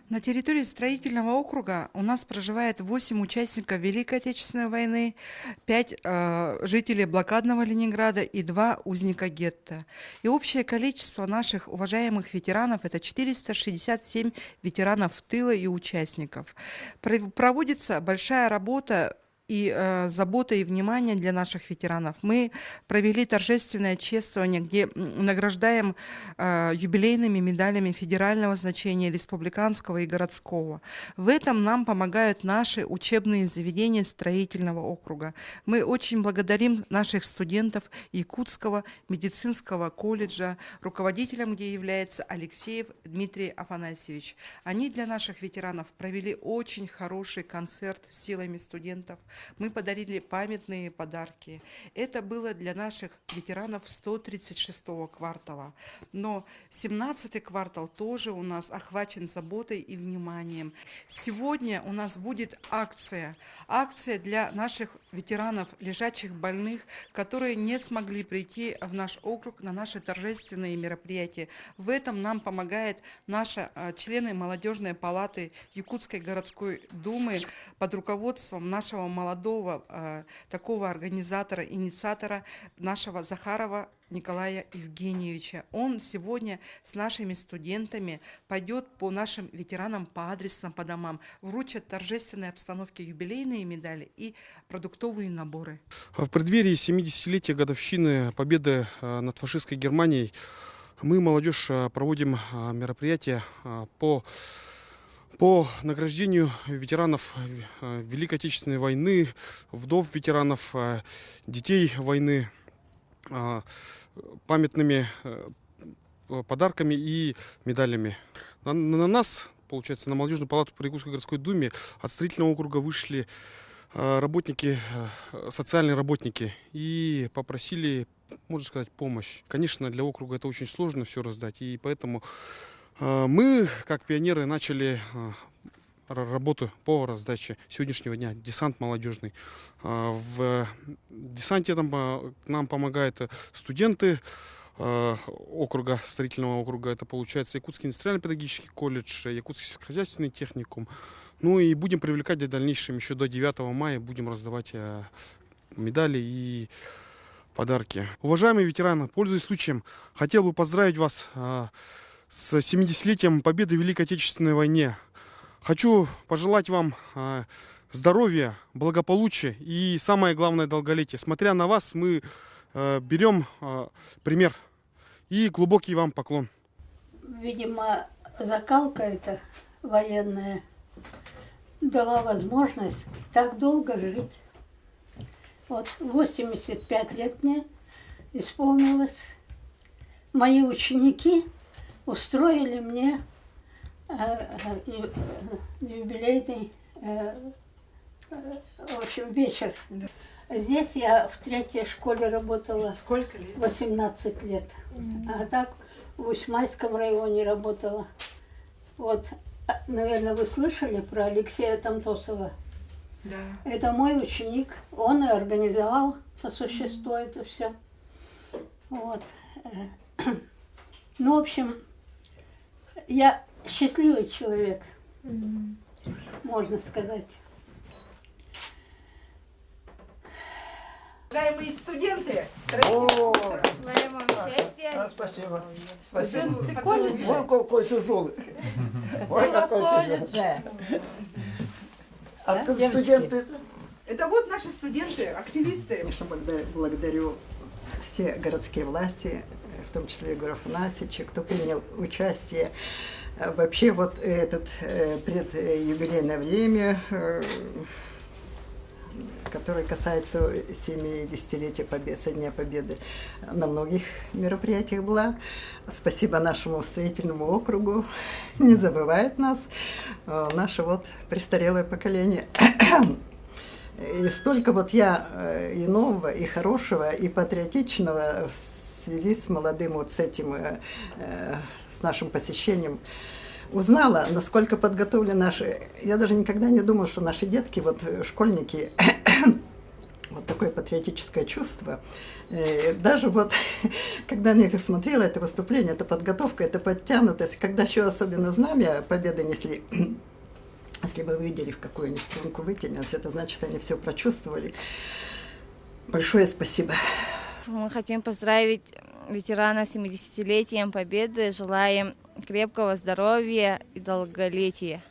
На территории строительного округа у нас проживает 8 участников Великой Отечественной войны, 5 жителей блокадного Ленинграда и 2 узника гетто. И общее количество наших уважаемых ветеранов – это 467 ветеранов тыла и участников. Проводится большая работа и забота и внимание для наших ветеранов. Мы провели торжественное чествование, где награждаем юбилейными медалями федерального значения, республиканского и городского. В этом нам помогают наши учебные заведения строительного округа. Мы очень благодарим наших студентов Якутского медицинского колледжа, руководителем где является Алексеев Дмитрий Афанасьевич. Они для наших ветеранов провели очень хороший концерт силами студентов. Мы подарили памятные подарки. Это было для наших ветеранов 136-го квартала. Но 17-й квартал тоже у нас охвачен заботой и вниманием. Сегодня у нас будет акция. Акция для наших ветеранов, лежачих больных, которые не смогли прийти в наш округ на наши торжественные мероприятия. В этом нам помогает наши члены молодежной палаты Якутской городской думы под руководством нашего молодого такого организатора, инициатора нашего Захарова Николая Евгеньевича. Он сегодня с нашими студентами пойдет по нашим ветеранам по адресам, по домам, вручат в торжественной обстановке юбилейные медали и продуктовые наборы. В преддверии 70-летия годовщины победы над фашистской Германией мы, молодежь, проводим мероприятия по награждению ветеранов Великой Отечественной войны, вдов ветеранов, детей войны, памятными подарками и медалями. На нас, получается, на молодежную палату при Якутской городской думе от строительного округа вышли работники, социальные работники и попросили, можно сказать, помощь. Конечно, для округа это очень сложно все раздать, и поэтому мы, как пионеры, начали работу по раздаче сегодняшнего дня. Десант молодежный. В десанте нам помогают студенты округа, строительного округа. Это получается Якутский индустриально-педагогический колледж, Якутский сельскохозяйственный техникум. Ну и будем привлекать в дальнейшем, еще до 9 мая будем раздавать медали и подарки. Уважаемые ветераны, пользуясь случаем, хотел бы поздравить вас с 70-летием победы в Великой Отечественной войне. Хочу пожелать вам здоровья, благополучия и, самое главное, долголетия. Смотря на вас, мы берем пример. И глубокий вам поклон. Видимо, закалка эта военная дала возможность так долго жить. Вот 85 лет мне исполнилось. Мои ученики устроили мне юбилейный в общем, вечер. Здесь я в 3-й школе работала. Сколько лет? 18 лет. А так в Усьмайском районе работала. Вот, наверное, вы слышали про Алексея Тамтосова? Да. Это мой ученик. Он и организовал по существу это все. Вот. Ну, в общем, я счастливый человек, можно сказать. Уважаемые студенты, Желаем вам счастья. Спасибо. Спасибо. поцелуйте. Ой, какой тяжелый. Ой, какой тяжелый. Колледже. А ты студенты? Это вот наши студенты, активисты. Конечно, благодарю все городские власти, в том числе Егора Афанасьевича, кто принял участие. Вообще вот этот предюбилейное время, который касается 70-летия со Дня Победы, на многих мероприятиях была. Спасибо нашему строительному округу, не забывает нас, наше вот престарелое поколение. И столько вот я и нового, и хорошего, и патриотичного в связи с молодым вот с этим, с нашим посещением узнала, насколько подготовлены наши. Я даже никогда не думала, что наши детки, вот школьники, вот такое патриотическое чувство. Даже вот, когда я смотрела это выступление, это подготовка, это подтянутость, когда еще особенно знамя победы несли, если бы вы видели, в какую они струнку вытянулись, это значит, они все прочувствовали. Большое спасибо. Мы хотим поздравить ветеранов с 70-летием Победы, желаем крепкого здоровья и долголетия.